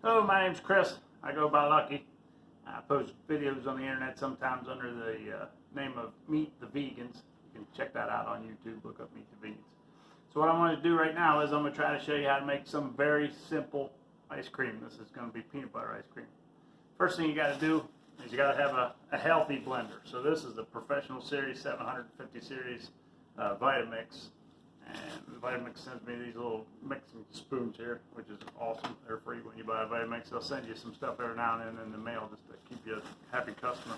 Hello, my name's Chris. I go by Lucky. I post videos on the internet sometimes under the name of Meet the Vegans. You can check that out on YouTube. Look up Meet the Vegans. So what I want to do right now is I'm going to try to show you how to make some very simple ice cream. This is going to be peanut butter ice cream. First thing you got to do is you got to have a healthy blender. So this is the Professional Series 750 Series Vitamix. And Vitamix sends me these little mixing spoons here, which is awesome. They're free when you buy a Vitamix. They'll send you some stuff every now and then in the mail just to keep you a happy customer.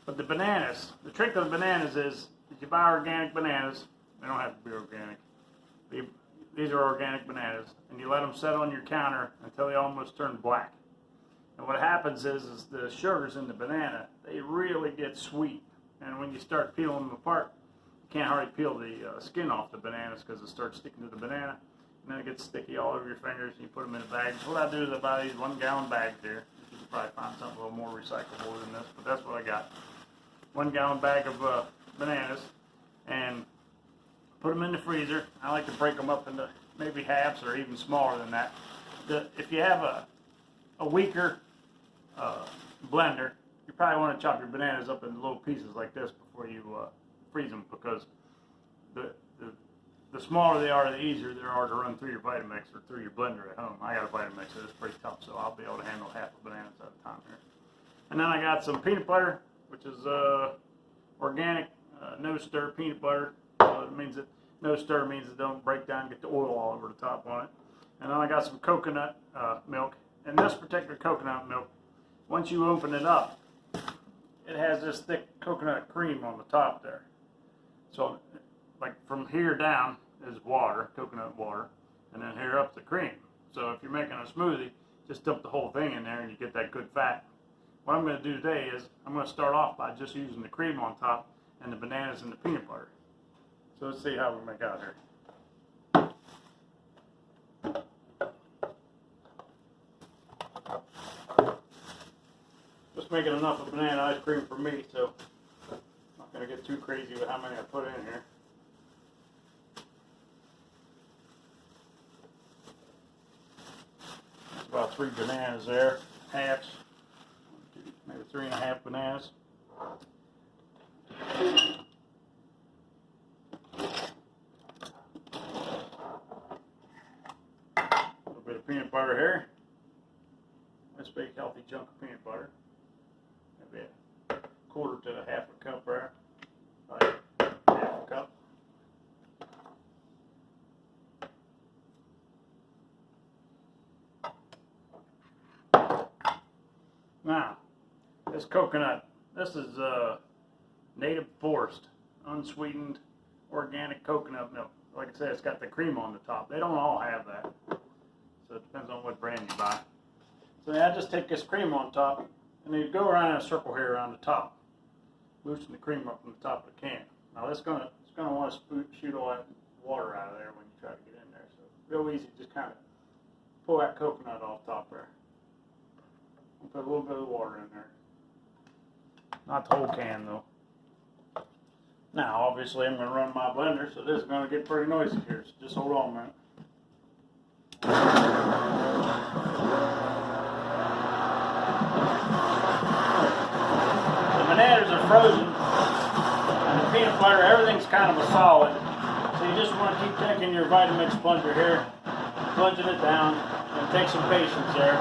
But the bananas, the trick of the bananas is if you buy organic bananas, they don't have to be organic. These are organic bananas, and you let them set on your counter until they almost turn black. And what happens is the sugars in the banana, they really get sweet. And when you start peeling them apart, can't hardly peel the skin off the bananas because it starts sticking to the banana, and then it gets sticky all over your fingers, and you put them in a bag. So what I do is I buy these 1 gallon bags here. You can probably find something a little more recyclable than this, but that's what I got. 1 gallon bag of bananas, and put them in the freezer. I like to break them up into maybe halves or even smaller than that. If you have a weaker blender, you probably want to chop your bananas up into little pieces like this before you freeze them, because the smaller they are, the easier they are to run through your Vitamix or through your blender at home. I got a Vitamix, so it's pretty tough, so I'll be able to handle half the bananas at a time here. And then I got some peanut butter, which is organic, no stir peanut butter. It means that no stir means it don't break down and get the oil all over the top on it. And then I got some coconut milk. And this particular coconut milk, once you open it up, it has this thick coconut cream on the top there. So, like from here down is water, coconut water, and then here up's the cream. So if you're making a smoothie, just dump the whole thing in there and you get that good fat. What I'm going to do today is I'm going to start off by just using the cream on top and the bananas and the peanut butter. So let's see how we make out here. Just making enough of banana ice cream for me, so I'm not going to get too crazy with how many I put in here. That's about 3 bananas there, halves, maybe 3.5 bananas. A little bit of peanut butter here. Nice big healthy chunk of peanut butter. Maybe a quarter to half a cup there. Like half a cup. Now, this coconut, this is native forest, unsweetened, organic coconut milk. Like I said, it's got the cream on the top. They don't all have that, so it depends on what brand you buy. So now I just take this cream on top, and then you go around in a circle here around the top, loosen the cream up from the top of the can. Now it's gonna want to shoot all that water out of there when you try to get in there. So real easy, just kind of pull that coconut off top there. And put a little bit of water in there. Not the whole can though. Now obviously I'm going to run my blender, so this is going to get pretty noisy here. So just hold on a minute. Bananas are frozen, and the peanut butter, everything's kind of a solid. So you just want to keep taking your Vitamix plunger here, plunging it down, and take some patience there.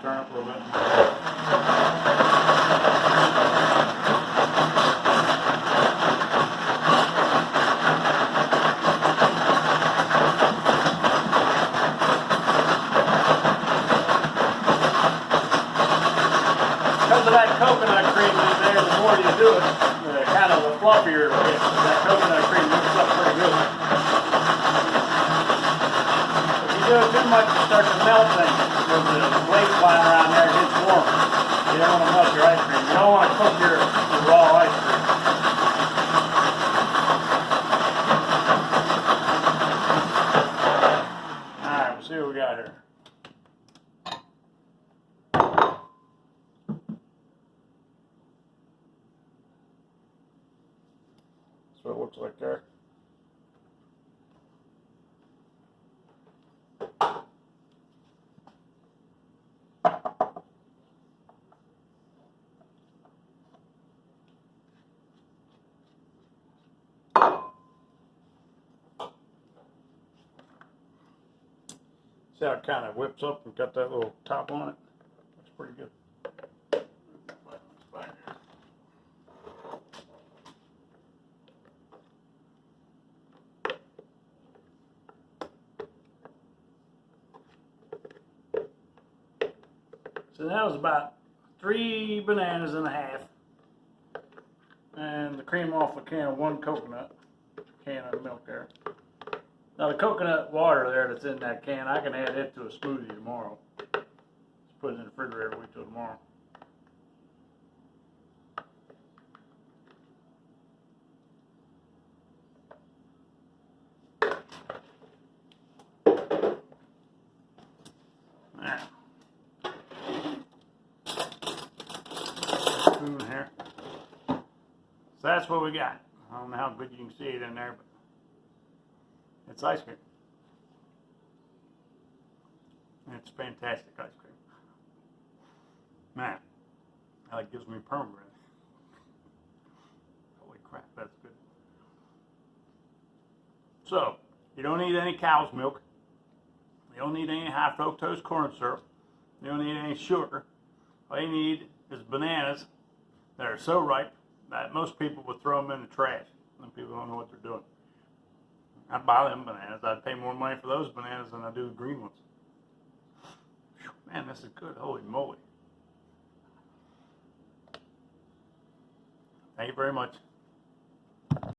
Turn up a little bit. Because of that coconut cream in there, the more you do it, kind of the fluffier it gets. That coconut cream mixes up pretty good. If you do it too much, it starts to melt things. Because the blade flying around there gets warm. You don't want to melt your ice cream. You don't want to cook your raw ice That's what it looks like there. See how it kind of whips up and got that little top on it? That's pretty good. So that was about 3 bananas and a half. And the cream off a can of 1 coconut, can of milk there. Now the coconut water there that's in that can, I can add it to a smoothie tomorrow. Just put it in the refrigerator, wait till tomorrow. Now, spoon here. So that's what we got. I don't know how good you can see it in there, but it's ice cream. It's fantastic ice cream. Man, that gives me permanent. Holy crap, that's good. So, you don't need any cow's milk. You don't need any high fructose corn syrup. You don't need any sugar. All you need is bananas that are so ripe that most people would throw them in the trash. And people don't know what they're doing. I'd buy them bananas. I'd pay more money for those bananas than I do the green ones. Man, this is good. Holy moly. Thank you very much.